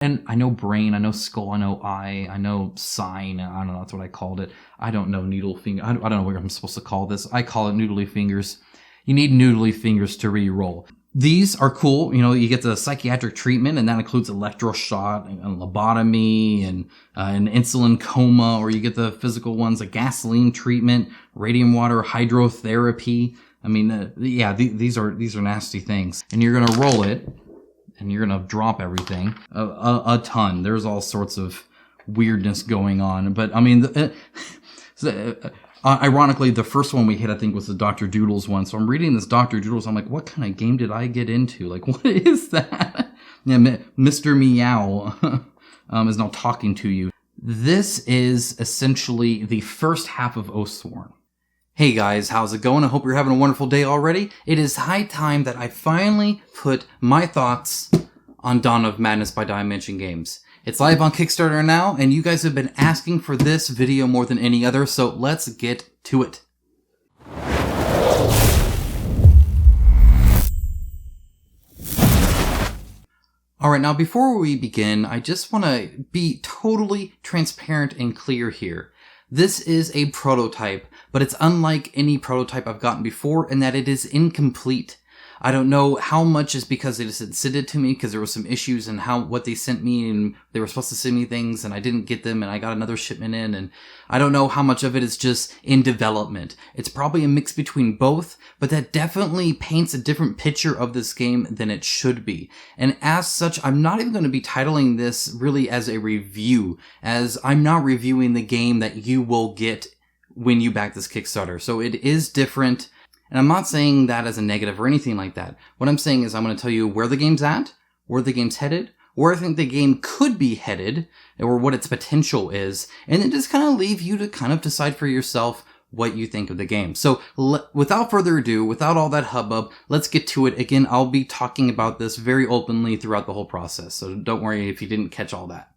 And I know brain, I know skull, I know eye, I know sign. I don't know, that's what I called it. I don't know noodle finger. I don't know what I'm supposed to call this. I call it noodly fingers. You need noodly fingers to re-roll. These are cool. You know, you get the psychiatric treatment, and that includes electroshock and lobotomy and an insulin coma, or you get the physical ones, a gasoline treatment, radium water, hydrotherapy. I mean, yeah, these are nasty things. And you're going to roll it, and you're going to drop everything a ton. There's all sorts of weirdness going on. But, I mean, ironically, the first one we hit, I think, was the Dr. Doodles one. So I'm reading this Dr. Doodles. I'm like, what kind of game did I get into? Like, what is that? Yeah, Mr. Meow is now talking to you. This is essentially the first half of Oathsworn. Hey guys, how's it going? I hope you're having a wonderful day already. It is high time that I finally put my thoughts on Dawn of Madness by Diemension Games. It's live on Kickstarter now, and you guys have been asking for this video more than any other, so let's get to it. Alright, now before we begin, I just want to be totally transparent and clear here. This is a prototype, but it's unlike any prototype I've gotten before in that it is incomplete. I don't know how much is because they just didn't send it to me because there were some issues in what they sent me, and they were supposed to send me things and I didn't get them and I got another shipment in, and I don't know how much of it is just in development. It's probably a mix between both, but that definitely paints a different picture of this game than it should be. And as such, I'm not even going to be titling this really as a review, as I'm not reviewing the game that you will get when you back this Kickstarter. So it is different. And I'm not saying that as a negative or anything like that. What I'm saying is I'm going to tell you where the game's at, where the game's headed, where I think the game could be headed, or what its potential is, and then just kind of leave you to kind of decide for yourself what you think of the game. So without further ado, without all that hubbub, let's get to it. Again, I'll be talking about this very openly throughout the whole process, so don't worry if you didn't catch all that.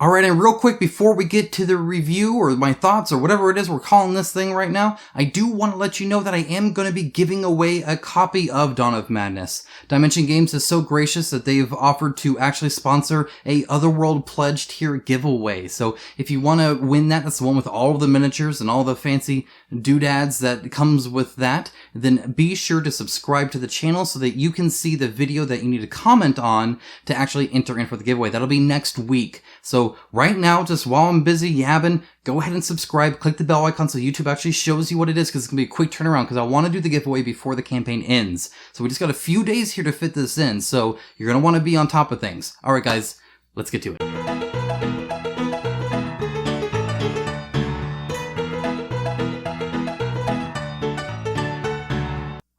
Alright, and real quick, before we get to the review or my thoughts or whatever it is we're calling this thing right now, I do want to let you know that I am going to be giving away a copy of Dawn of Madness. Diemension Games is so gracious that they've offered to actually sponsor a Otherworld Pledge tier giveaway. So if you want to win that, that's the one with all of the miniatures and all the fancy doodads that comes with that, then be sure to subscribe to the channel so that you can see the video that you need to comment on to actually enter in for the giveaway. That'll be next week. So right now, just while I'm busy yabbing, go ahead and subscribe, click the bell icon so YouTube actually shows you what it is, because it's going to be a quick turnaround, because I want to do the giveaway before the campaign ends. So we just got a few days here to fit this in, so you're going to want to be on top of things. Alright guys, let's get to it.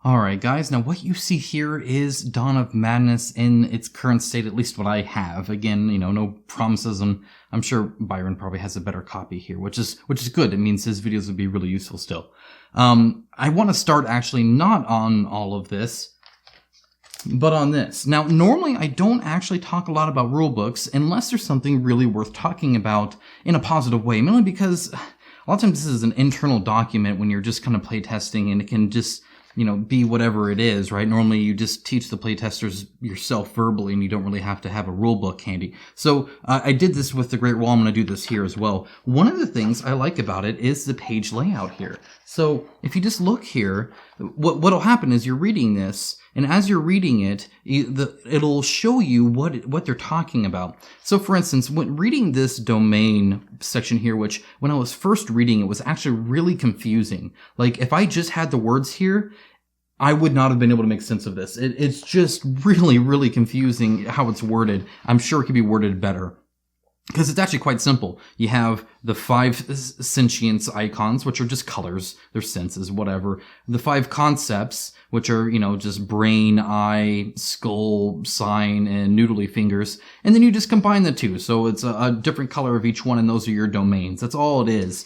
Alright guys, now what you see here is Dawn of Madness in its current state, at least what I have. Again, you know, no promises, and I'm sure Byron probably has a better copy here, which is good. It means his videos would be really useful still. I want to start actually not on all of this, but on this. Now, normally I don't actually talk a lot about rulebooks unless there's something really worth talking about in a positive way, mainly because a lot of times this is an internal document when you're just kind of playtesting, and it can just, you know, be whatever it is, right? Normally you just teach the playtesters yourself verbally, and you don't really have to have a rule book handy. So I did this with the Great Wall. I'm going to do this here as well. One of the things I like about it is the page layout here. So if you just look here, what'll happen is you're reading this, and as you're reading it, it'll show you what they're talking about. So for instance, when reading this domain section here, which when I was first reading it was actually really confusing. Like if I just had the words here, I would not have been able to make sense of this. It's just really, really confusing how it's worded. I'm sure it could be worded better, because it's actually quite simple. You have the 5 sentience icons, which are just colors, they're senses, whatever. The 5 concepts, which are, you know, just brain, eye, skull, sign, and noodly fingers. And then you just combine the two. So it's a different color of each one, and those are your domains. That's all it is.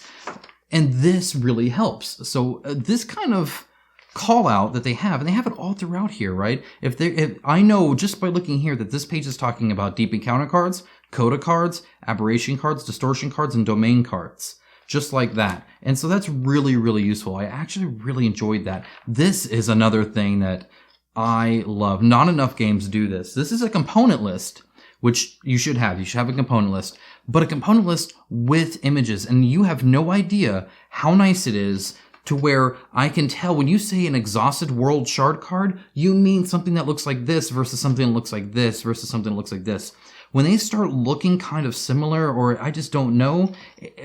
And this really helps. So this kind of call out that they have, and they have it all throughout here, right? If I know just by looking here that this page is talking about deep encounter cards, coda cards, aberration cards, distortion cards, and domain cards. Just like that. And so that's really, really useful. I actually really enjoyed that. This is another thing that I love. Not enough games do this. This is a component list which you should have. You should have a component list, but a component list with images, and you have no idea how nice it is to where I can tell when you say an exhausted world shard card, you mean something that looks like this versus something that looks like this versus something that looks like this. When they start looking kind of similar, or I just don't know,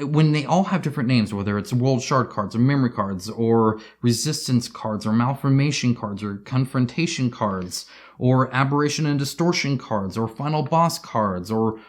when they all have different names, whether it's world shard cards or memory cards or resistance cards or malformation cards or confrontation cards or aberration and distortion cards or final boss cards or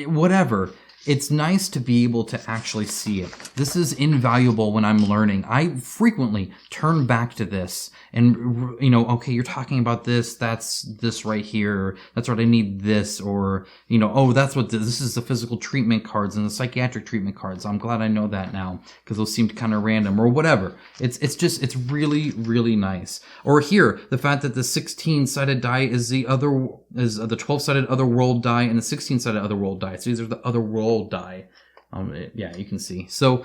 whatever, it's nice to be able to actually see it. This is invaluable when I'm learning. I frequently turn back to this and, okay, you're talking about this, that's this right here, that's what I need this, or, oh, that's what this is, the physical treatment cards and the psychiatric treatment cards. I'm glad I know that now, because those seemed kind of random, or whatever. It's really, really nice. Or here, the fact that the 16-sided die is the 12-sided other world die and the 16-sided other world die. So these are the other world die. Yeah, you can see. So,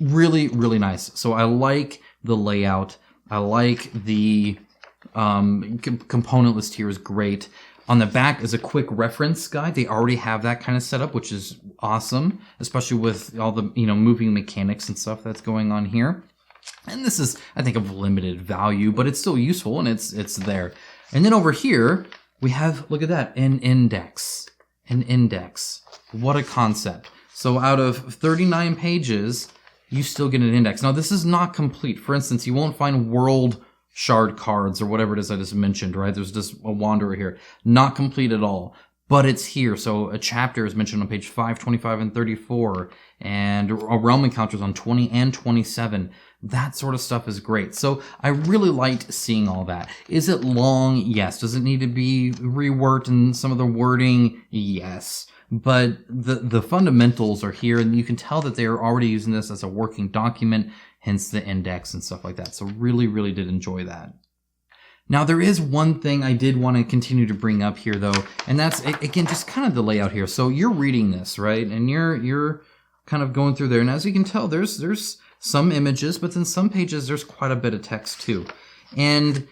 really, really nice. So I like the layout. I like the component list here is great. On the back is a quick reference guide. They already have that kind of setup, which is awesome, especially with all the, moving mechanics and stuff that's going on here. And this is, I think, of limited value, but it's still useful and it's there. And then over here, we have, look at that, an index. An index. What a concept. So out of 39 pages, you still get an index. Now, this is not complete. For instance, you won't find world shard cards or whatever it is I just mentioned, right? There's just a wanderer here. Not complete at all, but it's here. So a chapter is mentioned on page 5, 25, and 34, and a realm encounters on 20 and 27. That sort of stuff is great. So I really liked seeing all that. Is it long? Yes. Does it need to be reworked in some of the wording? Yes. But the fundamentals are here, and you can tell that they are already using this as a working document, hence the index and stuff like that. So really, really did enjoy that. Now, there is one thing I did want to continue to bring up here, though, and that's, again, just kind of the layout here. So you're reading this, right? And you're kind of going through there, and as you can tell, there's some images, but then some pages, there's quite a bit of text, too. And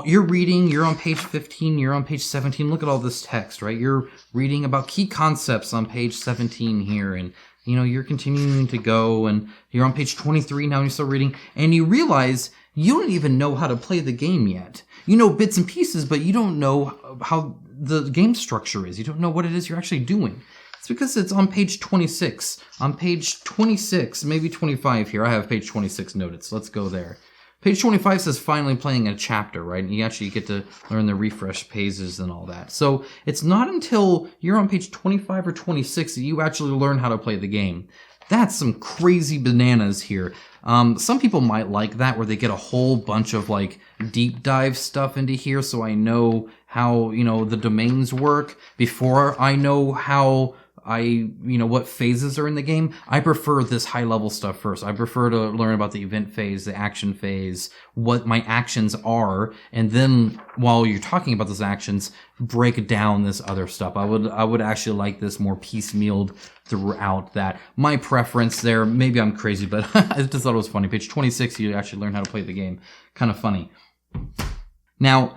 you're reading, you're on page 15, you're on page 17. Look at all this text, right? You're reading about key concepts on page 17 here, and you're continuing to go, and you're on page 23 now, and you're still reading, and you realize you don't even know how to play the game yet. You know bits and pieces, but you don't know how the game structure is. You don't know what it is you're actually doing. It's because it's on page 26. On page 26, maybe 25 here. I have page 26 noted, so let's go there. Page 25 says finally playing a chapter, right? And you actually get to learn the refresh pages and all that. So it's not until you're on page 25 or 26 that you actually learn how to play the game. That's some crazy bananas here. Some people might like that, where they get a whole bunch of like deep dive stuff into here, so I know how, the domains work before I know how what phases are in the game. I prefer this high level stuff first. I prefer to learn about the event phase, the action phase, what my actions are, and then while you're talking about those actions, break down this other stuff. I would actually like this more piecemealed throughout that. My preference there, maybe I'm crazy, but I just thought it was funny. Page 26, you actually learn how to play the game. Kind of funny. Now,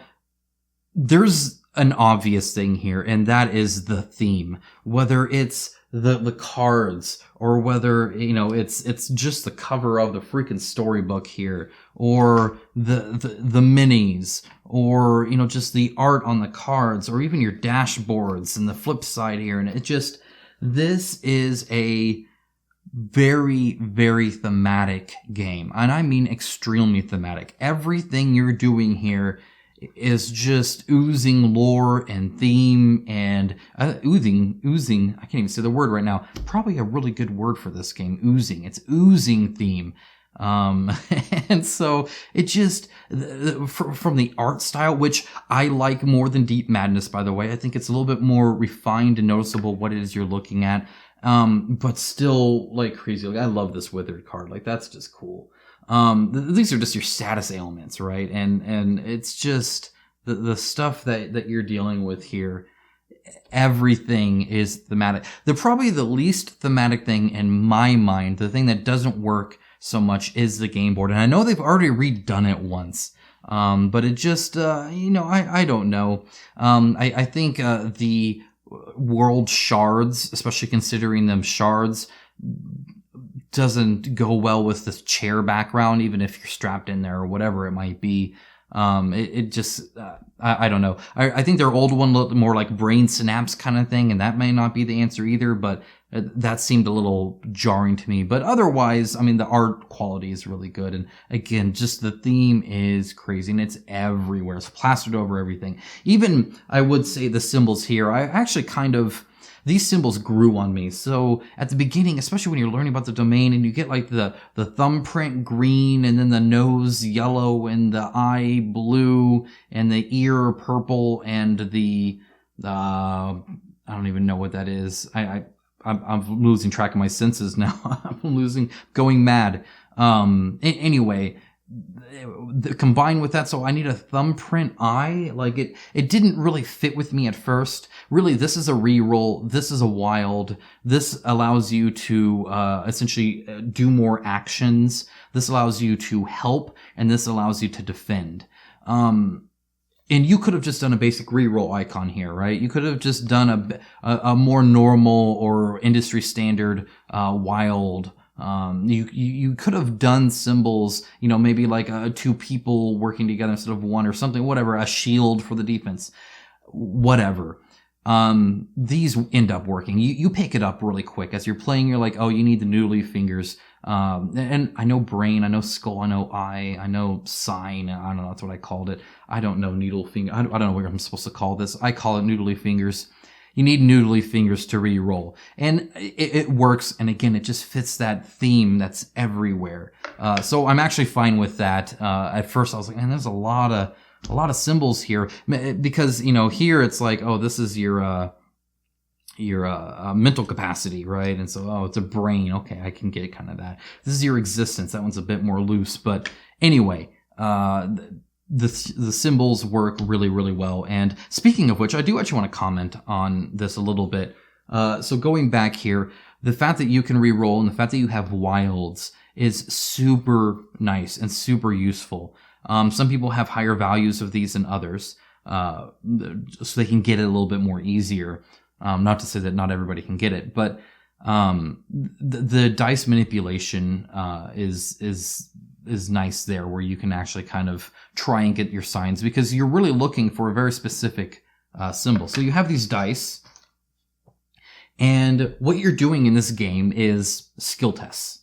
there's an obvious thing here, and that is the theme. Whether it's the cards, or whether, it's just the cover of the freaking storybook here, or the minis, or, just the art on the cards, or even your dashboards and the flip side here. And this is a very, very thematic game. And I mean extremely thematic. Everything you're doing here is just oozing lore and theme and oozing. I can't even say the word right now. Probably a really good word for this game. Oozing. It's oozing theme. And so it just, from the art style, which I like more than Deep Madness, by the way. I think it's a little bit more refined and noticeable what it is you're looking at. But still like crazy. Like, I love this withered card. Like, that's just cool. These are just your status ailments, right? And it's just the stuff that you're dealing with here. Everything is thematic. Probably the least thematic thing in my mind, the thing that doesn't work so much, is the game board. And I know they've already redone it once. But it just, I don't know. I think, the world shards, especially considering them shards, doesn't go well with this chair background, even if you're strapped in there or whatever it might be. It just, I don't know. I think their old one looked more like brain synapse kind of thing, and that may not be the answer either, but that seemed a little jarring to me. But otherwise, I mean, the art quality is really good. And again, just the theme is crazy, and it's everywhere. It's plastered over everything. Even, I would say the symbols here, I actually these symbols grew on me. So at the beginning, especially when you're learning about the domain and you get like the thumbprint green and then the nose yellow and the eye blue and the ear purple and the, I don't even know what that is. I'm losing track of my senses now. Going mad. Anyway, combined with that, so I need a thumbprint eye. Like it didn't really fit with me at first. Really, this is a reroll. This is a wild. This allows you to essentially do more actions. This allows you to help, and this allows you to defend. And you could have just done a basic reroll icon here, right? You could have just done a more normal or industry standard wild. You could have done symbols, maybe like two people working together instead of one or something, whatever, a shield for the defense, whatever. These end up working. You pick it up really quick as you're playing. You're like, oh, you need the noodly fingers. And I know brain, I know skull, I know eye, I know sign. I don't know. That's what I called it. I don't know needle finger. I don't know what I'm supposed to call this. I call it noodly fingers. You need noodly fingers to re-roll. And it works. And again, it just fits that theme that's everywhere. So I'm actually fine with that. At first I was like, man, there's a lot of symbols here. Because, here it's like, oh, this is your mental capacity, right? And so, oh, it's a brain. Okay, I can get kind of that. This is your existence. That one's a bit more loose. But anyway, the symbols work really, really well. And speaking of which, I do actually want to comment on this a little bit. So going back here, the fact that you can re-roll and the fact that you have wilds is super nice and super useful. Some people have higher values of these than others, so they can get it a little bit more easier. Not to say that not everybody can get it, but the dice manipulation is nice there, where you can actually kind of try and get your signs, because you're really looking for a very specific symbol. So you have these dice, and what you're doing in this game is skill tests.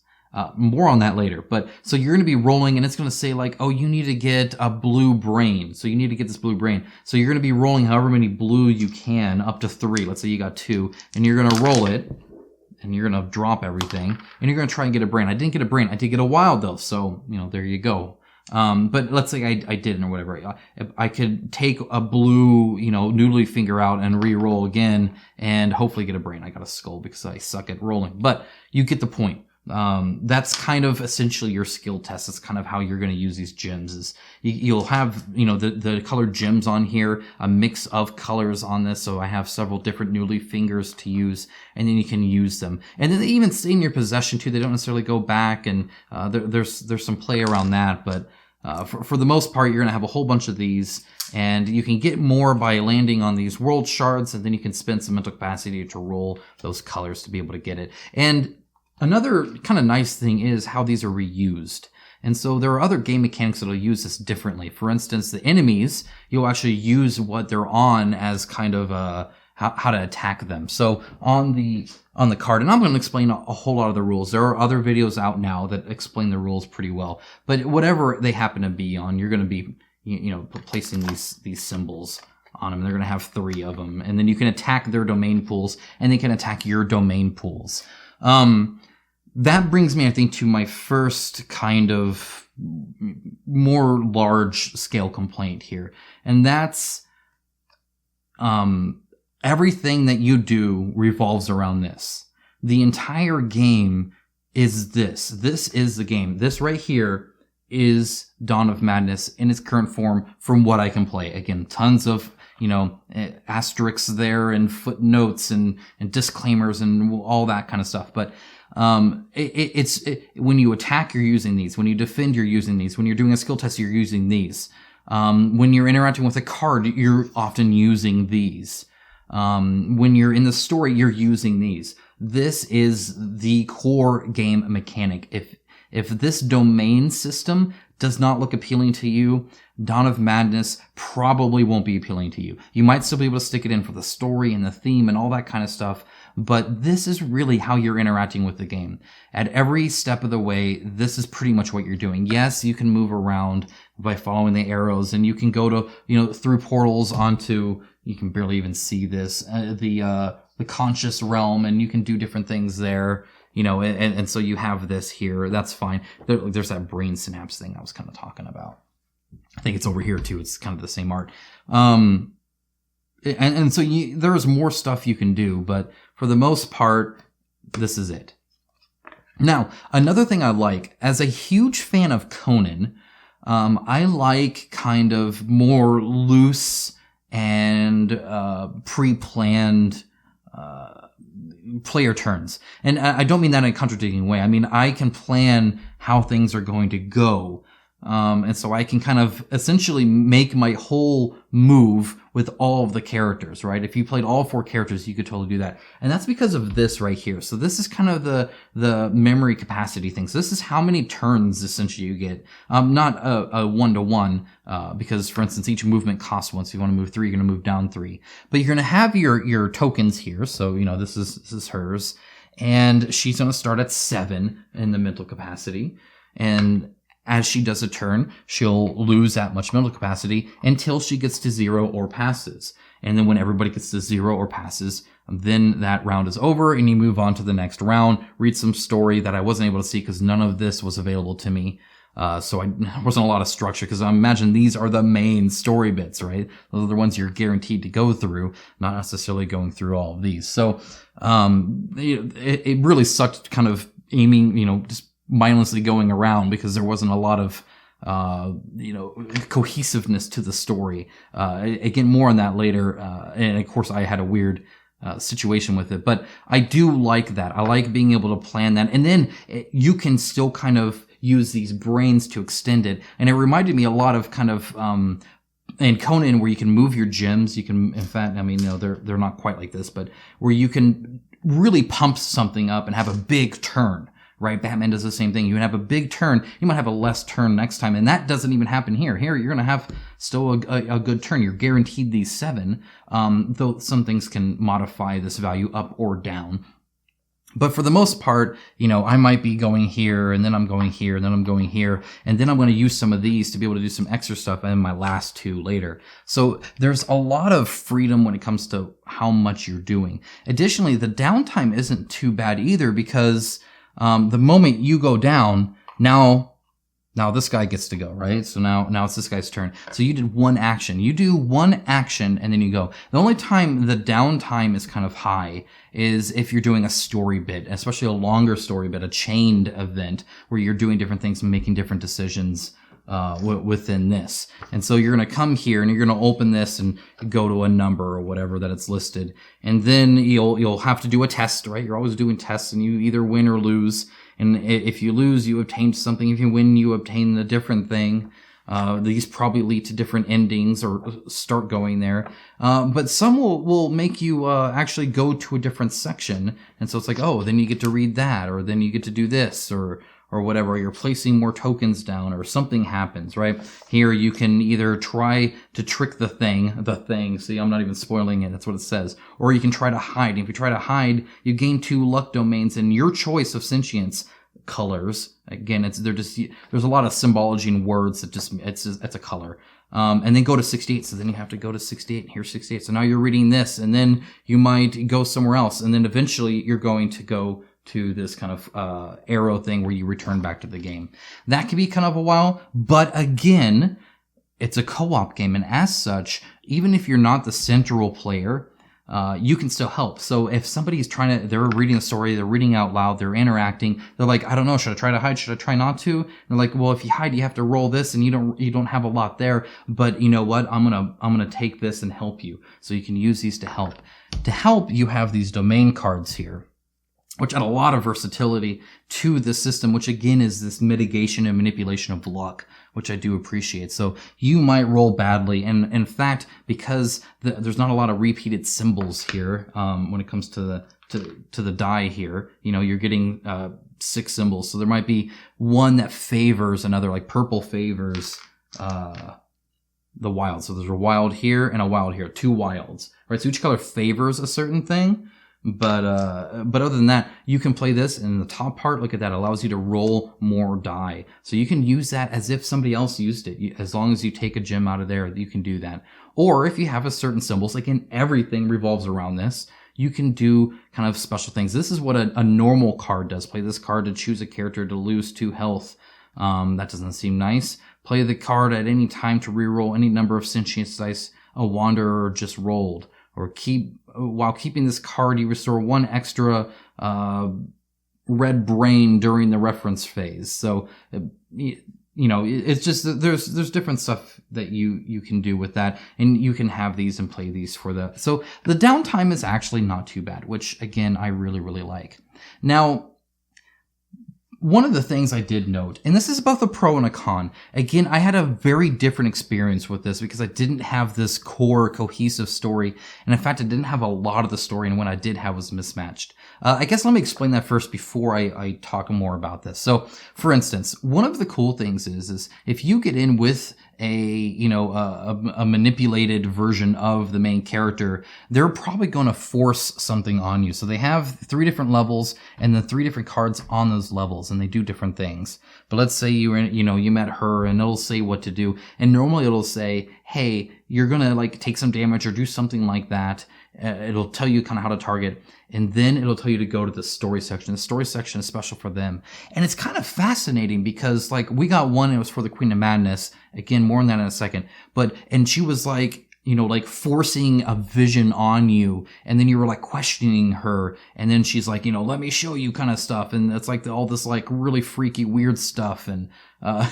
More on that later. But so you're going to be rolling, and it's going to say like, oh, you need to get a blue brain. So you need to get this blue brain. So you're going to be rolling however many blue you can, up to 3. Let's say you got 2, and you're going to roll it, and you're going to drop everything, and you're going to try and get a brain. I didn't get a brain. I did get a wild though. So, there you go. But let's say I didn't or whatever. I could take a blue, noodly finger out and re-roll again and hopefully get a brain. I got a skull because I suck at rolling, but you get the point. That's kind of essentially your skill test. That's kind of how you're going to use these gems. Is you'll have, the colored gems on here, a mix of colors on this. So I have several different noodly fingers to use, and then you can use them. And then they even stay in your possession too. They don't necessarily go back, and there's some play around that. But for the most part, you're going to have a whole bunch of these, and you can get more by landing on these world shards, and then you can spend some mental capacity to roll those colors to be able to get it. And another kind of nice thing is how these are reused. And so there are other game mechanics that will use this differently. For instance, the enemies, you'll actually use what they're on as kind of how to attack them. So on the card, and I'm going to explain a whole lot of the rules. There are other videos out now that explain the rules pretty well. But whatever they happen to be on, you're going to be, placing these symbols on them. They're going to have 3 of them. And then you can attack their domain pools, and they can attack your domain pools. That brings me, I think, to my first kind of more large scale complaint here. And that's, everything that you do revolves around this. The entire game is this. This is the game. This right here is Dawn of Madness in its current form from what I can play. Again, tons of, asterisks there and footnotes and disclaimers and all that kind of stuff. But when you attack, you're using these. When you defend, you're using these. When you're doing a skill test, you're using these. When you're interacting with a card, you're often using these. When you're in the story, you're using these. This is the core game mechanic. If this domain system does not look appealing to you, Dawn of Madness probably won't be appealing to you. You might still be able to stick it in for the story and the theme and all that kind of stuff, but this is really how you're interacting with the game. At every step of the way, this is pretty much what you're doing. Yes, you can move around by following the arrows, and you can go to, through portals onto, you can barely even see this, the conscious realm, and you can do different things there. And so you have this here. That's fine. There's that brain synapse thing I was kind of talking about. I think it's over here too. It's kind of the same art. And so there's more stuff you can do, but for the most part, this is it. Now, another thing I like, as a huge fan of Conan, I like kind of more loose and pre-planned player turns. And I don't mean that in a contradicting way. I mean, I can plan how things are going to go. And so I can kind of essentially make my whole move with all of the characters, right? If you played all 4 characters, you could totally do that. And that's because of this right here. So this is kind of the memory capacity thing. So this is how many turns essentially you get. Not a 1-to-1, because for instance, each movement costs 1. So if you want to move 3, you're going to move down 3. But you're going to have your tokens here. So, this is hers. And she's going to start at 7 in the mental capacity. And as she does a turn, she'll lose that much mental capacity until she gets to 0 or passes. And then when everybody gets to 0 or passes, then that round is over and you move on to the next round, read some story that I wasn't able to see because none of this was available to me. So there wasn't a lot of structure because I imagine these are the main story bits, right? Those are the ones you're guaranteed to go through, not necessarily going through all of these. So, it really sucked kind of aiming, just mindlessly going around because there wasn't a lot of cohesiveness to the story. Again, more on that later. And of course I had a weird situation with it, but I do like that. I like being able to plan that. And then you can still kind of use these brains to extend it. And it reminded me a lot of kind of, in Conan, where you can move your gems. You can, in fact, they're not quite like this, but where you can really pump something up and have a big turn. Right? Batman does the same thing. You can have a big turn. You might have a less turn next time. And that doesn't even happen here. Here, you're going to have still a good turn. You're guaranteed these 7, though some things can modify this value up or down. But for the most part, I might be going here, and then I'm going here, and then I'm going here, and then I'm going to use some of these to be able to do some extra stuff, and my last 2 later. So there's a lot of freedom when it comes to how much you're doing. Additionally, the downtime isn't too bad either because the moment you go down, now this guy gets to go, right? So now it's this guy's turn. So you did 1 action. You do 1 action and then you go. The only time the downtime is kind of high is if you're doing a story bit, especially a longer story bit, a chained event where you're doing different things and making different decisions within this. And so you're going to come here and you're going to open this and go to a number or whatever that it's listed. And then you'll have to do a test, right? You're always doing tests and you either win or lose. And if you lose, you obtain something. If you win, you obtain a different thing. These probably lead to different endings or start going there. But some will make you actually go to a different section. And so it's like, oh, then you get to read that, or then you get to do this, or whatever. You're placing more tokens down, or something happens, right? Here you can either try to trick the thing. See, I'm not even spoiling it. That's what it says. Or you can try to hide. And if you try to hide, you gain 2 luck domains and your choice of sentience colors. Again, there's a lot of symbology and words that it's a color. And then go to 68. So then you have to go to 68 and here's 68. So now you're reading this and then you might go somewhere else. And then eventually you're going to go to this kind of arrow thing where you return back to the game. That can be kind of a while, but again, it's a co-op game, and as such, even if you're not the central player, you can still help. So if somebody's they're reading a story, they're reading out loud, they're interacting, they're like, I don't know, should I try to hide? Should I try not to? And they're like, well, if you hide, you have to roll this, and you don't have a lot there, but you know what? I'm gonna take this and help you. So you can use these to help. To help, you have these domain cards here. which add a lot of versatility to the system, which again is this mitigation and manipulation of luck, which I do appreciate. So you might roll badly, and in fact, because there's not a lot of repeated symbols here when it comes to the die here, you're getting 6 symbols, so there might be one that favors another, like purple favors the wild. So there's a wild here and a wild here, 2 wilds, right? So each color favors a certain thing. But other than that, you can play this, and the top part, look at that, allows you to roll more die. So you can use that as if somebody else used it. As long as you take a gem out of there, you can do that. Or if you have a certain symbols, again, everything revolves around this. You can do kind of special things. This is what a normal card does. Play this card to choose a character to lose 2 health. That doesn't seem nice. Play the card at any time to reroll any number of sentience dice a wanderer just rolled. Or while keeping this card, you restore 1 extra red brain during the reference phase. So, it's just that there's different stuff that you can do with that, and you can have these and play these so the downtime is actually not too bad, which again I really, really like. Now, one of the things I did note, and this is both a pro and a con. Again, I had a very different experience with this because I didn't have this core cohesive story. And in fact, I didn't have a lot of the story, and what I did have was mismatched. I guess let me explain that first before I talk more about this. So, for instance, one of the cool things is if you get in with a manipulated version of the main character, they're probably going to force something on you. So they have 3 different levels and then 3 different cards on those levels, and they do different things. But let's say you met her, and it'll say what to do. And normally it'll say, hey, you're going to take some damage or do something like that. It'll tell you kind of how to target, and then it'll tell you to go to the story section. The story section is special for them. And it's kind of fascinating because we got one, it was for the Queen of Madness. Again, more on that in a second. And she was forcing a vision on you, and then you were questioning her, and then she's like, let me show you kind of stuff. And it's all this really freaky, weird stuff. And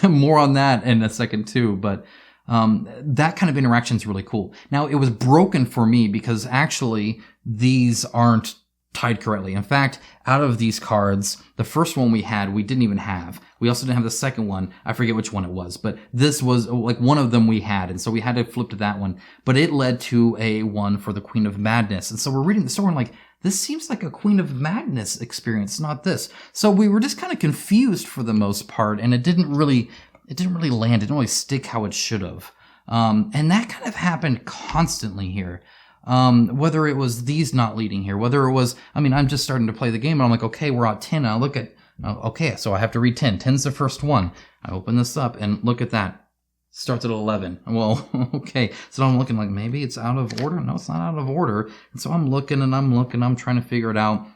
more on that in a second too. But that kind of interaction is really cool. Now, it was broken for me because actually these aren't tied correctly. In fact, out of these cards, the first one we didn't even have. We also didn't have the second one. I forget which one it was, but this was one of them we had. And so we had to flip to that one, but it led to a one for the Queen of Madness. And so we're reading the story and this seems like a Queen of Madness experience, not this. So we were just kind of confused for the most part, and it didn't really land. It didn't really stick how it should have. And that kind of happened constantly here. Whether it was these not leading here, whether it was, I'm just starting to play the game and I'm like, okay, we're at 10. I look at, okay, so I have to read 10. 10's the first one. I open this up and look at that. Starts at 11. Well, okay. So I'm looking maybe it's out of order. No, it's not out of order. And so I'm looking, I'm trying to figure it out.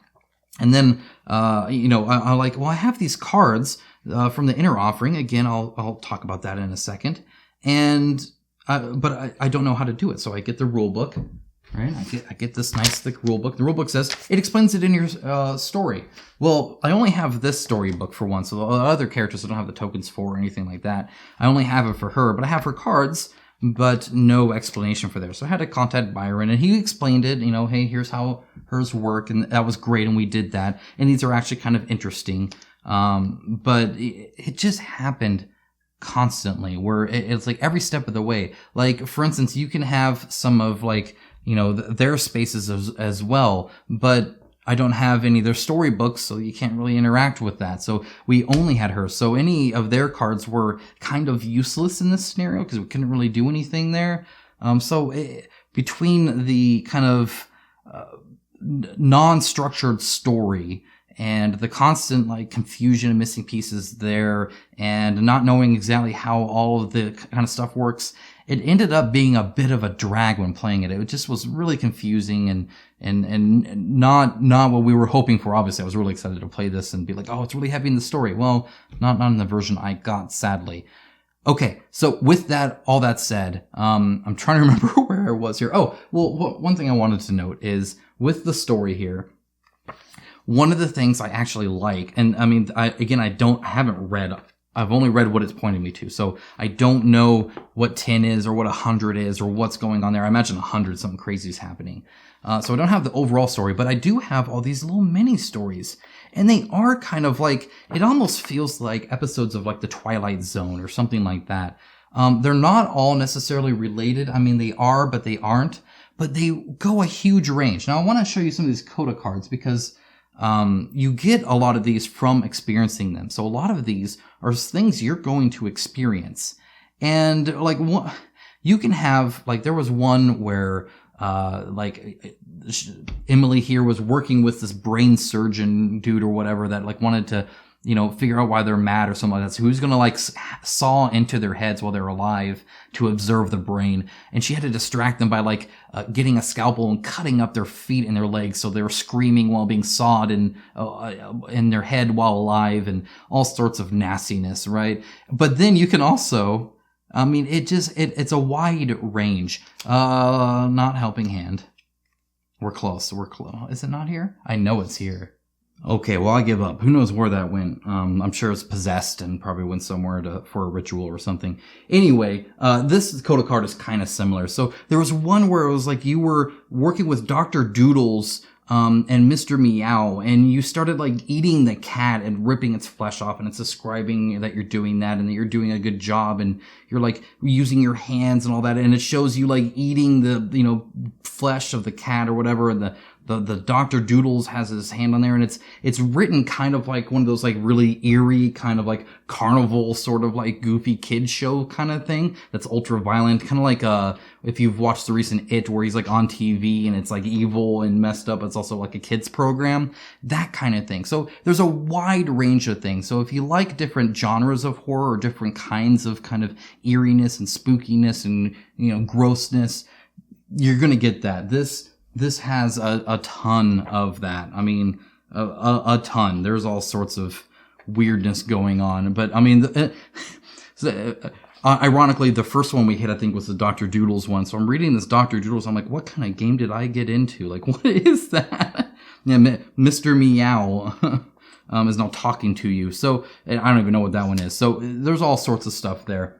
And then, I have these cards, from the inner offering. Again, I'll talk about that in a second. And, but I don't know how to do it. So I get the rule book. Right, I get this nice thick rule book. The rule book says it explains it in your story. Well, I only have this story book for one, so the other characters I don't have the tokens for or anything like that. I only have it for her, but I have her cards, but no explanation for there. So I had to contact Byron, and he explained it. Hey, here's how hers work, and that was great, and we did that. And these are actually kind of interesting, but it just happened constantly, where it's every step of the way. For instance, you can have some of their spaces as well, but I don't have any of their storybooks, so you can't really interact with that. So we only had her. So any of their cards were kind of useless in this scenario because we couldn't really do anything there. Between the kind of non-structured story and the constant confusion and missing pieces there, and not knowing exactly how all of the kind of stuff works, it ended up being a bit of a drag when playing it. It just was really confusing and not what we were hoping for. Obviously, I was really excited to play this and be oh, it's really heavy in the story. Well, not in the version I got, sadly. Okay, so with that, all that said, I'm trying to remember where I was here. Oh, well, one thing I wanted to note is with the story here, one of the things I actually like, and I haven't read I've only read what it's pointing me to. So I don't know what 10 is or what 100 is or what's going on there. I imagine 100, something crazy is happening. So I don't have the overall story, but I do have all these little mini stories. And they are kind of like, it almost feels like episodes of like the Twilight Zone or something like that. They're not all necessarily related. I mean, they are, but they aren't. But they go a huge range. Now I want to show you some of these Coda cards because you get a lot of these from experiencing them. So a lot of these are things you're going to experience. And like you can have, like there was one where like Emily here was working with this brain surgeon dude or whatever that like wanted to, you know, figure out why they're mad or something like that. So who's going to like saw into their heads while they're alive to observe the brain. And she had to distract them by like getting a scalpel and cutting up their feet and their legs. So they were screaming while being sawed in their head while alive and all sorts of nastiness, right? But then you can also, I mean, it's a wide range. Not helping hand. We're close. Is it not here? I know it's here. Okay, well, I give up. Who knows where that went? I'm sure it's possessed and probably went somewhere for a ritual or something. Anyway, this Coda card is kind of similar. So there was one where it was like you were working with Dr. Doodles and Mr. Meow, and you started like eating the cat and ripping its flesh off, and it's describing that you're doing that and that you're doing a good job, and you're like using your hands and all that, and it shows you like eating the, you know, flesh of the cat or whatever, and the Dr. Doodles has his hand on there, and it's written kind of like one of those like really eerie kind of like carnival sort of like goofy kid show kind of thing that's ultra violent, kind of like if you've watched the recent It where he's like on TV and it's like evil and messed up, it's also like a kids program, that kind of thing. So there's a wide range of things. So if you like different genres of horror or different kinds of kind of eeriness and spookiness and, you know, grossness, you're gonna get that. This has a ton of that. I mean, a ton. There's all sorts of weirdness going on. But, I mean, ironically, the first one we hit, I think, was the Dr. Doodles one. So I'm reading this Dr. Doodles. I'm like, what kind of game did I get into? Like, what is that? Yeah, Mr. Meow is now talking to you. So I don't even know what that one is. So there's all sorts of stuff there.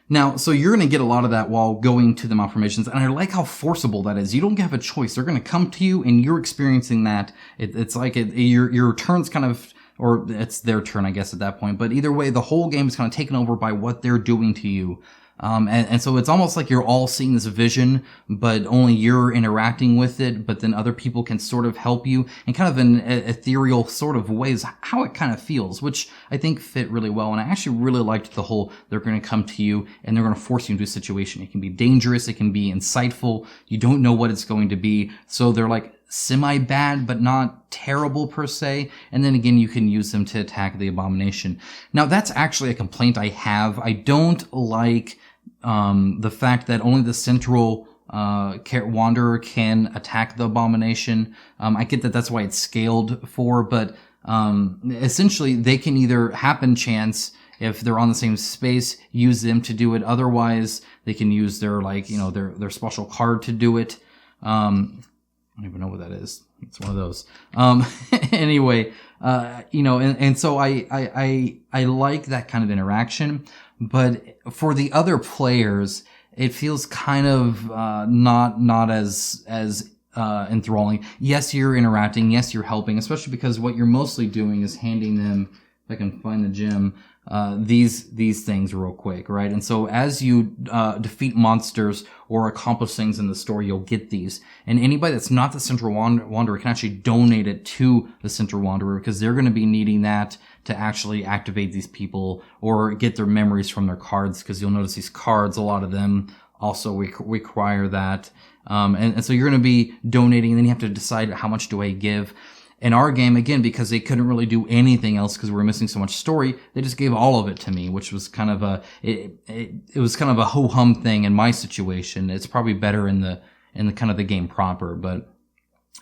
Now, so you're going to get a lot of that while going to the malformations, and I like how forcible that is. You don't have a choice. They're going to come to you, and you're experiencing that. It's like your turn's kind of, or it's their turn, I guess, at that point. But either way, the whole game is kind of taken over by what they're doing to you. And so it's almost like you're all seeing this vision, but only you're interacting with it, but then other people can sort of help you in kind of an ethereal sort of ways, how it kind of feels, which I think fit really well. And I actually really liked the whole, they're going to come to you and they're going to force you into a situation. It can be dangerous. It can be insightful. You don't know what it's going to be. So they're like semi-bad, but not terrible per se. And then again, you can use them to attack the abomination. Now, that's actually a complaint I have. I don't like the fact that only the central wanderer can attack the abomination. I get that that's why it's scaled for, but essentially they can either happen chance if they're on the same space, use them to do it. Otherwise, they can use their like, you know, their special card to do it. I don't even know what that is. It's one of those. Anyway, you know, and so I like that kind of interaction, but for the other players, it feels kind of, not as enthralling. Yes, you're interacting. Yes, you're helping, especially because what you're mostly doing is handing them, if I can find the gem, these things real quick, right? And so as you defeat monsters or accomplish things in the story, you'll get these. And anybody that's not the Central Wanderer can actually donate it to the Central Wanderer because they're going to be needing that to actually activate these people or get their memories from their cards, because you'll notice these cards, a lot of them also require that. And so you're going to be donating, and then you have to decide how much do I give. In our game, again, because they couldn't really do anything else because we were missing so much story, they just gave all of it to me, which was kind of it was kind of a ho-hum thing in my situation. It's probably better in the kind of the game proper, but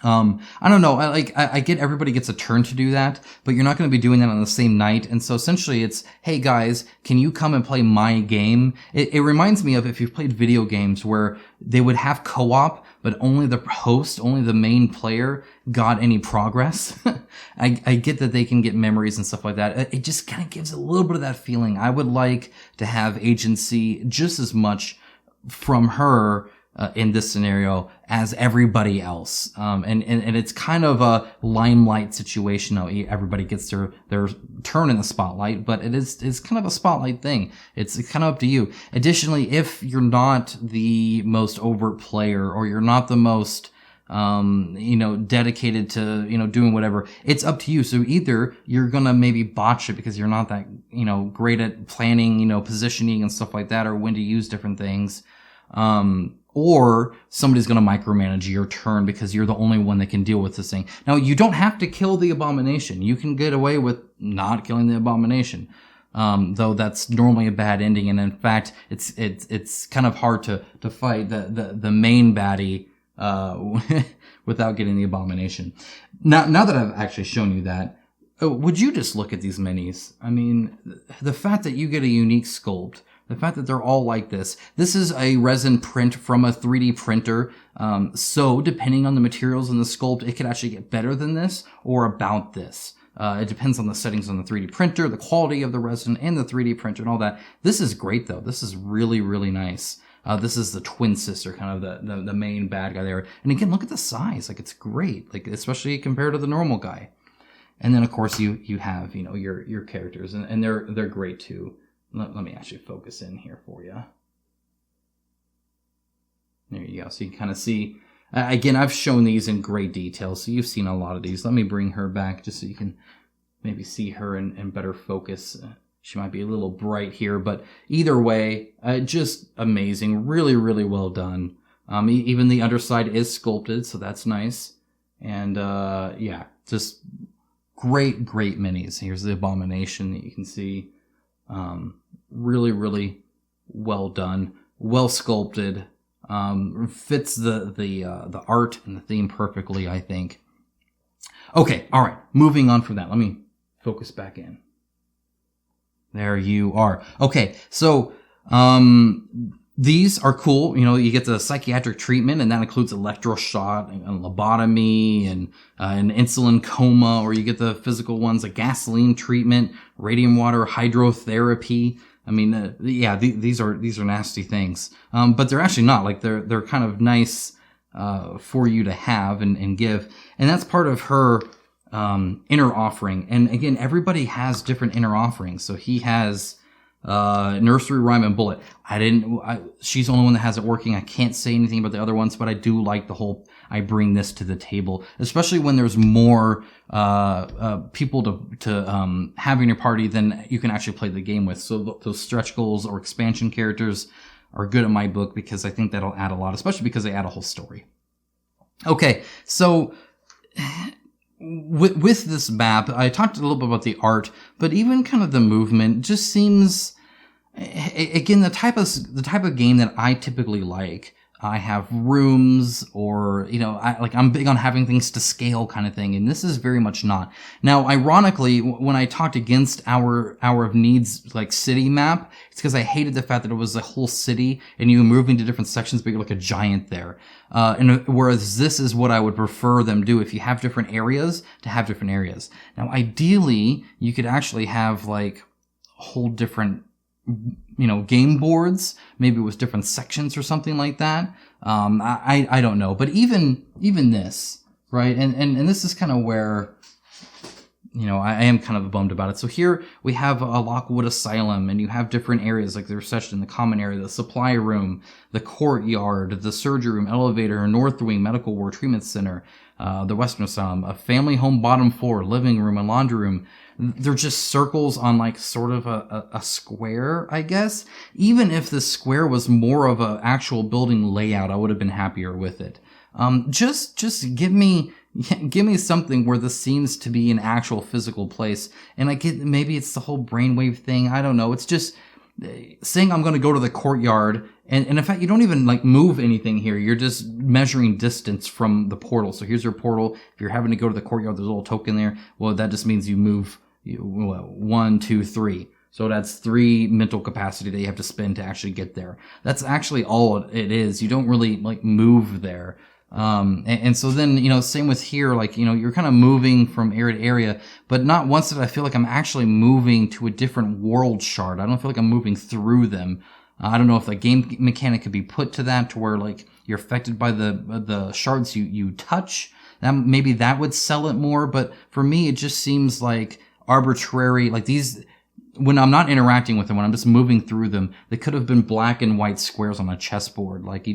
I don't know. I get everybody gets a turn to do that, but you're not going to be doing that on the same night. And so essentially it's, hey guys, can you come and play my game? It reminds me of if you've played video games where they would have co-op, but only the host, only the main player got any progress. I get that they can get memories and stuff like that. It just kind of gives a little bit of that feeling. I would like to have agency just as much from her in this scenario as everybody else. And it's kind of a limelight situation. Everybody gets their turn in the spotlight, but it's kind of a spotlight thing. It's kind of up to you. Additionally, if you're not the most overt player, or you're not the most dedicated to, doing whatever, it's up to you. So either you're gonna maybe botch it because you're not that, great at planning, positioning and stuff like that, or when to use different things. Or somebody's going to micromanage your turn because you're the only one that can deal with this thing. Now, you don't have to kill the abomination. You can get away with not killing the abomination. Though that's normally a bad ending. And in fact, it's kind of hard to fight the main baddie, without getting the abomination. Now that I've actually shown you that, would you just look at these minis? I mean, the fact that you get a unique sculpt, the fact that they're all like this. This is a resin print from a 3D printer. So depending on the materials and the sculpt, it could actually get better than this or about this. It depends on the settings on the 3D printer, the quality of the resin and the 3D printer and all that. This is great though. This is really, really nice. This is the twin sister, kind of the main bad guy there. And again, look at the size. Like, it's great. Like, especially compared to the normal guy. And then of course you have, your characters and they're great too. Let me actually focus in here for you. There you go. So you can kind of see, again, I've shown these in great detail, so you've seen a lot of these. Let me bring her back just so you can maybe see her in better focus. She might be a little bright here, but either way, just amazing. Really, really well done. Even the underside is sculpted, so that's nice. And yeah, just great minis. Here's the abomination that you can see. Really, really well done, well sculpted, fits the art and the theme perfectly, I think. Okay, all right, moving on from that. Let me focus back in. There you are. Okay, so these are cool. You get the psychiatric treatment, and that includes electroshock and lobotomy and an insulin coma, or you get the physical ones, like gasoline treatment, radium water, hydrotherapy. I mean, yeah, these are nasty things. But they're actually not. Like, they're kind of nice for you to have and give. And that's part of her inner offering. And again, everybody has different inner offerings. So he has nursery rhyme and bullet. She's the only one that has it working. I can't say anything about the other ones, but I do like the whole, I bring this to the table, especially when there's more people to have in your party than you can actually play the game with. So those stretch goals or expansion characters are good in my book, because I think that'll add a lot, especially because they add a whole story. Okay, so with this map, I talked a little bit about the art, but even kind of the movement just seems, again, the type of game that I typically like. I have rooms, or, I'm big on having things to scale kind of thing, and this is very much not. Now, ironically, when I talked against Hour of Need's, city map, it's because I hated the fact that it was a whole city, and you move into different sections, but you're like a giant there. And whereas this is what I would prefer them do, if you have different areas, to have different areas. Now, ideally, you could actually have, a whole different game boards, maybe with different sections or something like that. I don't know, but even this, right? And this is kind of where, I am kind of bummed about it. So here we have a Lockwood Asylum, and you have different areas, like the reception, the common area, the supply room, the courtyard, the surgery room, elevator, north wing, medical ward, treatment center, the Western Asylum, a family home, bottom floor, living room, and laundry room. They're just circles on sort of a square, I guess. Even if the square was more of an actual building layout, I would have been happier with it. Just give me something where this seems to be an actual physical place. And I get, maybe it's the whole brainwave thing. I don't know. It's just saying I'm going to go to the courtyard. And in fact, you don't even move anything here. You're just measuring distance from the portal. So here's your portal. If you're having to go to the courtyard, there's a little token there. Well, that just means you move 1, 2, 3. So that's 3 mental capacity that you have to spend to actually get there. That's actually all it is. You don't really move there. And so then, same with here, like, you're kind of moving from area to area, but not once did I feel like I'm actually moving to a different world shard. I don't feel like I'm moving through them. I don't know if the game mechanic could be put to that, to where like you're affected by the shards you touch. Maybe that would sell it more, but for me, it just seems like arbitrary, like these, when I'm not interacting with them, when I'm just moving through them, they could have been black and white squares on a chessboard. Like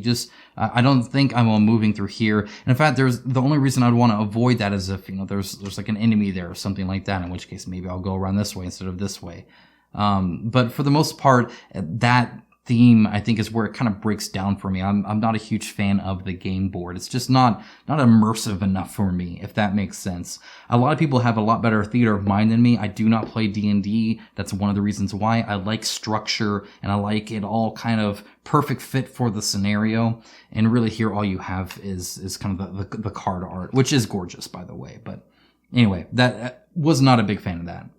I don't think I'm moving through here. And in fact, the only reason I'd want to avoid that is if, there's like an enemy there or something like that, in which case maybe I'll go around this way instead of this way. But for the most part, that theme, I think, is where it kind of breaks down for me. I'm not a huge fan of the game board. It's just not immersive enough for me, if that makes sense. A lot of people have a lot better theater of mind than me. I do not play D&D. That's one of the reasons why. I like structure, and I like it all kind of perfect fit for the scenario. And really here, all you have is kind of the card art, which is gorgeous, by the way. But anyway, that was not a big fan of that.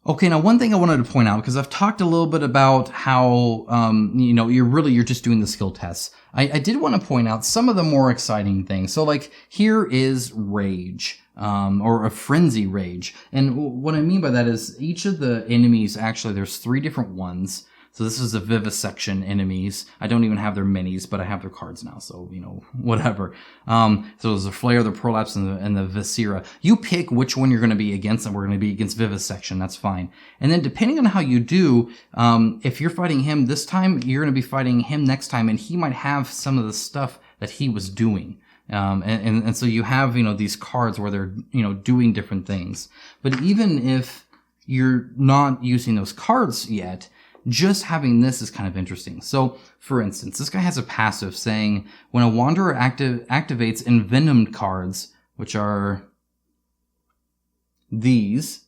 Okay, now one thing I wanted to point out, because I've talked a little bit about how, you're just doing the skill tests. I did want to point out some of the more exciting things. So like here is rage, or a frenzy rage. And what I mean by that is each of the enemies, actually there's 3 different ones. So this is the vivisection enemies. I don't even have their minis, but I have their cards now, so, whatever. So there's the Flare, the Prolapse, and the Viscera. You pick which one you're going to be against, and we're going to be against vivisection. That's fine. And then depending on how you do, if you're fighting him this time, you're going to be fighting him next time, and he might have some of the stuff that he was doing. And so you have, these cards where they're, doing different things. But even if you're not using those cards yet, just having this is kind of interesting. So, for instance, this guy has a passive saying, when a Wanderer activates envenomed cards, which are these,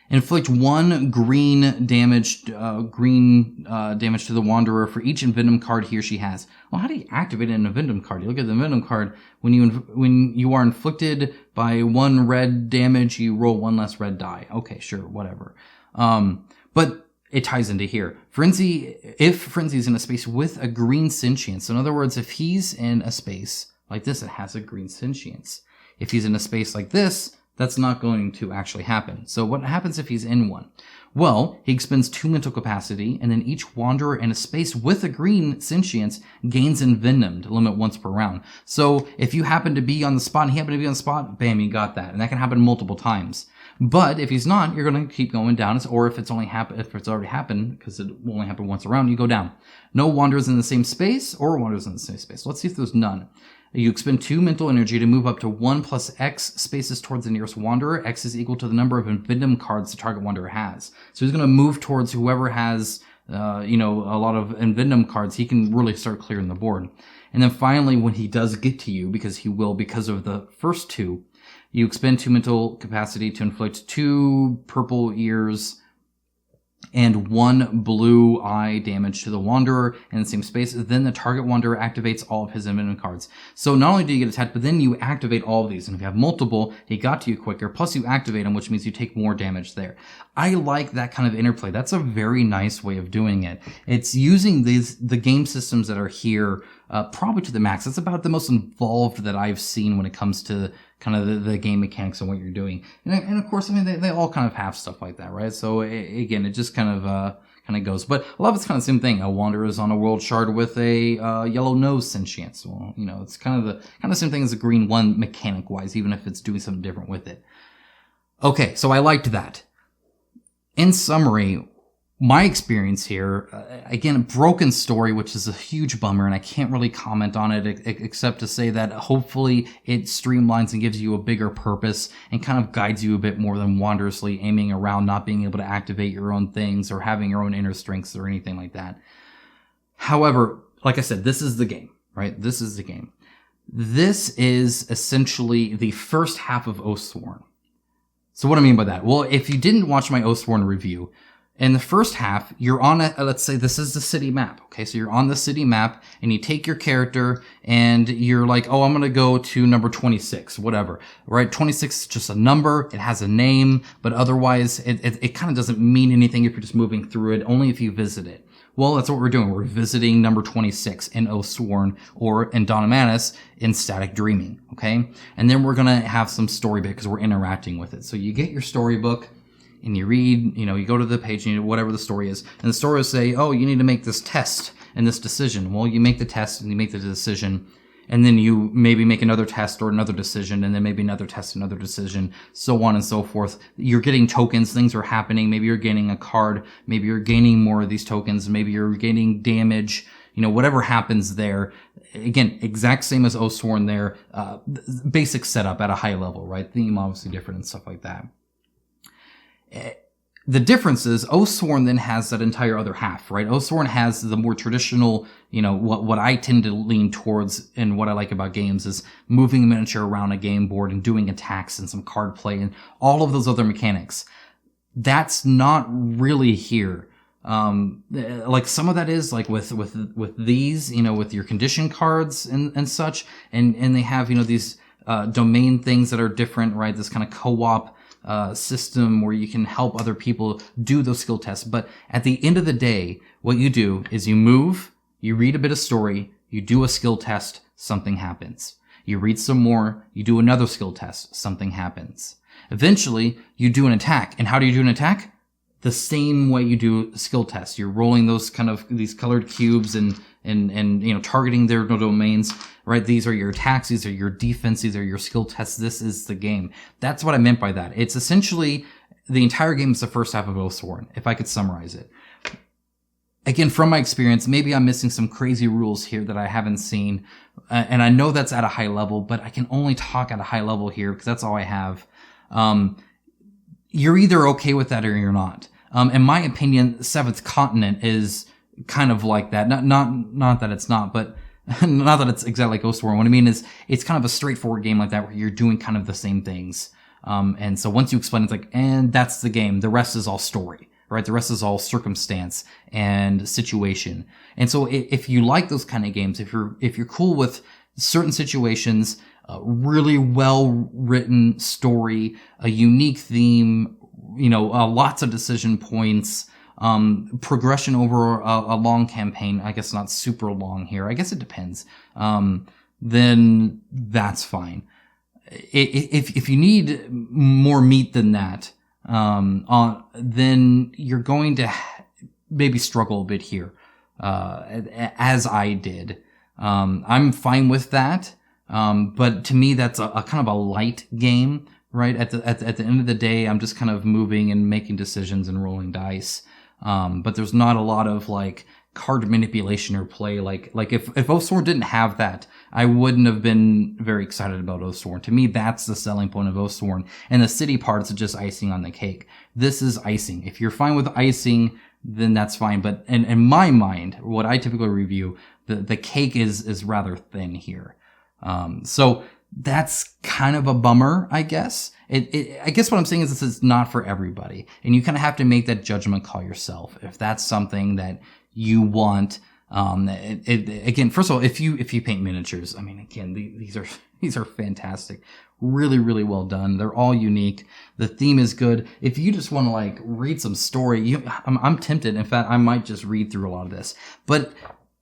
inflict 1 green damage to the Wanderer for each envenomed card he or she has. Well, how do you activate an envenomed card? You look at the envenomed card. When you are inflicted by 1 red damage, you roll 1 less red die. Okay, sure, whatever. But it ties into here. If Frenzy is in a space with a green sentience, so in other words, if he's in a space like this, it has a green sentience. If he's in a space like this, that's not going to actually happen. So what happens if he's in one? Well, he expends 2 mental capacity, and then each Wanderer in a space with a green sentience gains envenomed, limit once per round. So if you happen to be on the spot and he happened to be on the spot, bam, you got that. And that can happen multiple times. But if he's not, you're going to keep going down. Or if it's already happened, because it will only happen once around, you go down. No Wanderers in the same space, or Wanderers in the same space. Let's see if there's none. You expend 2 mental energy to move up to 1 plus X spaces towards the nearest Wanderer. X is equal to the number of envenomed cards the target Wanderer has. So he's going to move towards whoever has, a lot of envenomed cards. He can really start clearing the board. And then finally, when he does get to you, because he will, because of the first 2, you expend 2 mental capacity to inflict 2 purple ears and 1 blue eye damage to the Wanderer in the same space. Then the target Wanderer activates all of his envenomed cards. So not only do you get attacked, but then you activate all of these. And if you have multiple, he got to you quicker. Plus you activate them, which means you take more damage there. I like that kind of interplay. That's a very nice way of doing it. It's using the game systems that are here probably to the max. That's about the most involved that I've seen when it comes to kind of the game mechanics and what you're doing. And of course, I mean, they all kind of have stuff like that, right? So again, it just kind of goes. But a lot of it's kind of the same thing. A Wanderer is on a world shard with a yellow nose sentience. Well, it's kind of the same thing as a green one mechanic wise, even if it's doing something different with it. Okay, so I liked that. In summary, my experience here, again, a broken story, which is a huge bummer, and I can't really comment on it except to say that hopefully it streamlines and gives you a bigger purpose and kind of guides you a bit more than wanderously aiming around, not being able to activate your own things or having your own inner strengths or anything like that. However, like I said, this is the game, right? This is the game. This is essentially the first half of Oathsworn. So what do I mean by that? Well, if you didn't watch my Oathsworn review, in the first half, you're on let's say this is the city map. Okay, so you're on the city map and you take your character and you're like, oh, I'm going to go to number 26, whatever, right? 26 is just a number. It has a name, but otherwise it kind of doesn't mean anything if you're just moving through it, only if you visit it. Well, that's what we're doing. We're visiting number 26 in Oathsworn, or in Dawn of Manus in Static Dreaming, okay? And then we're going to have some story bit because we're interacting with it. So you get your storybook and you read, you go to the page and whatever the story is. And the story will say, oh, you need to make this test and this decision. Well, you make the test and you make the decision. And then you maybe make another test or another decision, and then maybe another test, another decision, so on and so forth. You're getting tokens, things are happening. Maybe you're gaining a card. Maybe you're gaining more of these tokens. Maybe you're gaining damage. Whatever happens there. Again, exact same as Oathsworn there. Basic setup at a high level, right? Theme obviously different and stuff like that. The difference is Oathsworn then has that entire other half, right? Oathsworn has the more traditional, what I tend to lean towards and what I like about games is moving a miniature around a game board and doing attacks and some card play and all of those other mechanics. That's not really here. Like some of that is like with these, with your condition cards and such, and they have, these, domain things that are different, right? This kind of co-op, system where you can help other people do those skill tests. But at the end of the day, what you do is you move, you read a bit of story, you do a skill test, something happens. You read some more, you do another skill test, something happens. Eventually, you do an attack. And how do you do an attack? The same way you do a skill test. You're rolling those kind of, these colored cubes and targeting their domains, right? These are your attacks, these are your defense, these are your skill tests. This is the game. That's what I meant by that. It's essentially the entire game is the first half of Oathsworn, if I could summarize it. Again, from my experience, maybe I'm missing some crazy rules here that I haven't seen. And I know that's at a high level, but I can only talk at a high level here because that's all I have. You're either okay with that or you're not. In my opinion, Seventh Continent is kind of like that. Not that it's not, but not that it's exactly like Oathsworn. What I mean is it's kind of a straightforward game like that where you're doing kind of the same things. And so once you explain it, it's like, and that's the game. The rest is all story, right? The rest is all circumstance and situation. And so if you like those kind of games, if you're cool with certain situations, really well written story, a unique theme, lots of decision points, progression over a long campaign, I guess not super long here. I guess it depends. Then that's fine. If you need more meat than that, then you're going to maybe struggle a bit here, as I did. I'm fine with that. But to me, that's a kind of a light game, right? At the end of the day, I'm just kind of moving and making decisions and rolling dice. But there's not a lot of like card manipulation or play. Like if Oathsworn didn't have that, I wouldn't have been very excited about Oathsworn. To me, that's the selling point of Oathsworn. And the city parts are just icing on the cake. This is icing. If you're fine with icing, then that's fine. But in my mind, what I typically review, the cake is rather thin here. So that's kind of a bummer, I guess. I guess what I'm saying is this is not for everybody. And you kind of have to make that judgment call yourself. If that's something that you want, again, first of all, if you paint miniatures, I mean, again, these are fantastic. Really, really well done. They're all unique. The theme is good. If you just want to like read some story, I'm tempted. In fact, I might just read through a lot of this, but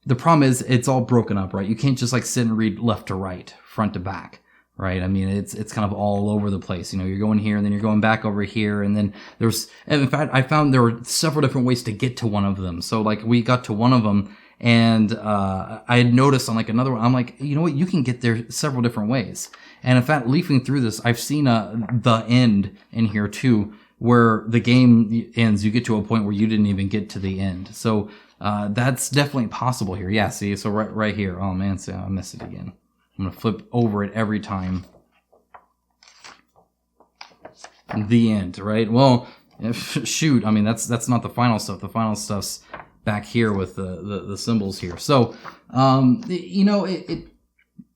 the problem is it's all broken up, right? You can't just like sit and read left to right, front to back, right? I mean, it's kind of all over the place. You're going here and then you're going back over here. And then in fact, I found there were several different ways to get to one of them. So like we got to one of them and, I had noticed on like another one, I'm like, you know what? You can get there several different ways. And in fact, leafing through this, I've seen, the end in here too, where the game ends. You get to a point where you didn't even get to the end. So, that's definitely possible here. Yeah, see, so right here. Oh man, see, I missed it again. I'm gonna flip over it every time. The end, right? Well, shoot, I mean, that's not the final stuff. The final stuff's back here with the symbols here. So, again,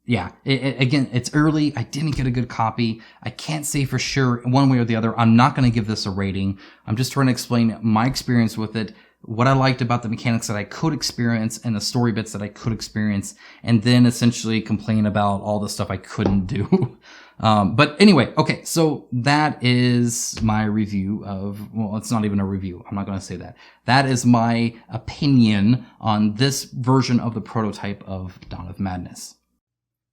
it's early. I didn't get a good copy. I can't say for sure one way or the other. I'm not going to give this a rating. I'm just trying to explain my experience with it, what I liked about the mechanics that I could experience and the story bits that I could experience, and then essentially complain about all the stuff I couldn't do. But anyway, okay, so that is my review of, well, it's not even a review. I'm not going to say that. That is my opinion on this version of the prototype of Dawn of Madness.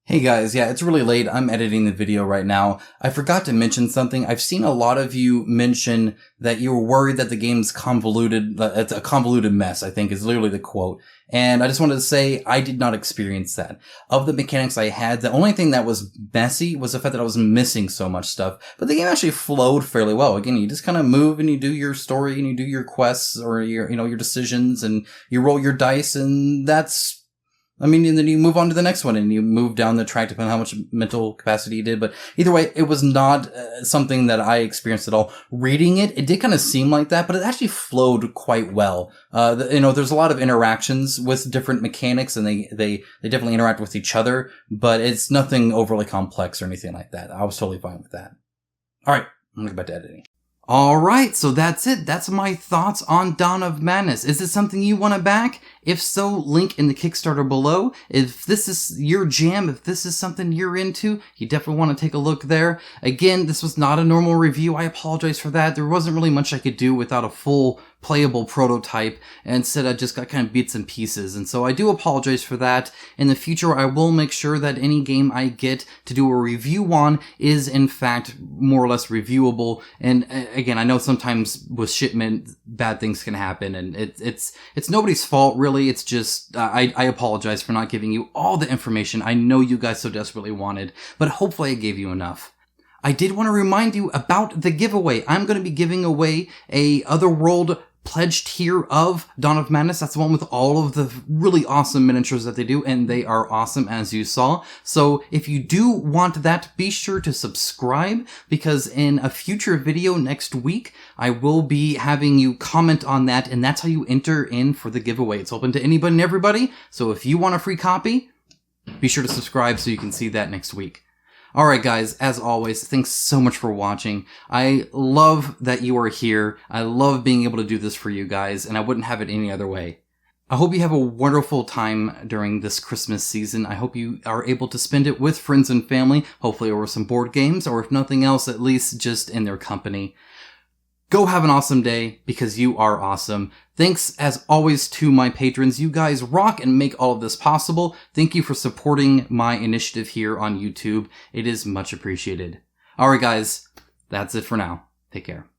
Hey guys, yeah, it's really late. I'm editing the video right now. I forgot to mention something. I've seen a lot of you mention that you were worried that the game's convoluted. It's a convoluted mess, I think is literally the quote. And I just wanted to say I did not experience that. Of the mechanics I had, the only thing that was messy was the fact that I was missing so much stuff. But the game actually flowed fairly well. Again, you just kind of move and you do your story and you do your quests or your decisions and you roll your dice, and and then you move on to the next one and you move down the track depending on how much mental capacity you did. But either way, it was not something that I experienced at all. Reading it did kind of seem like that, but it actually flowed quite well. There's a lot of interactions with different mechanics and they definitely interact with each other, but it's nothing overly complex or anything like that. I was totally fine with that. All right, I'm going to get back to editing. Alright, so that's it. That's my thoughts on Dawn of Madness. Is it something you want to back? If so, link in the Kickstarter below. If this is your jam, if this is something you're into, you definitely want to take a look there. Again, this was not a normal review. I apologize for that. There wasn't really much I could do without a full playable prototype, and instead I just got kind of bits and pieces, and so I do apologize for that. In the future, I will make sure that any game I get to do a review on is in fact more or less reviewable. And again, I know sometimes with shipment bad things can happen, and it's nobody's fault really. It's just I apologize for not giving you all the information I know you guys so desperately wanted, but hopefully I gave you enough. I did want to remind you about the giveaway. I'm going to be giving away a Otherworld pledge tier of Dawn of Madness. That's the one with all of the really awesome miniatures that they do, and they are awesome as you saw. So if you do want that, be sure to subscribe, because in a future video next week, I will be having you comment on that, and that's how you enter in for the giveaway. It's open to anybody and everybody, so if you want a free copy, be sure to subscribe so you can see that next week. Alright guys, as always, thanks so much for watching. I love that you are here. I love being able to do this for you guys, and I wouldn't have it any other way. I hope you have a wonderful time during this Christmas season. I hope you are able to spend it with friends and family, hopefully over some board games, or if nothing else, at least just in their company. Go have an awesome day, because you are awesome. Thanks, as always, to my patrons. You guys rock and make all of this possible. Thank you for supporting my initiative here on YouTube. It is much appreciated. Alright guys, that's it for now. Take care.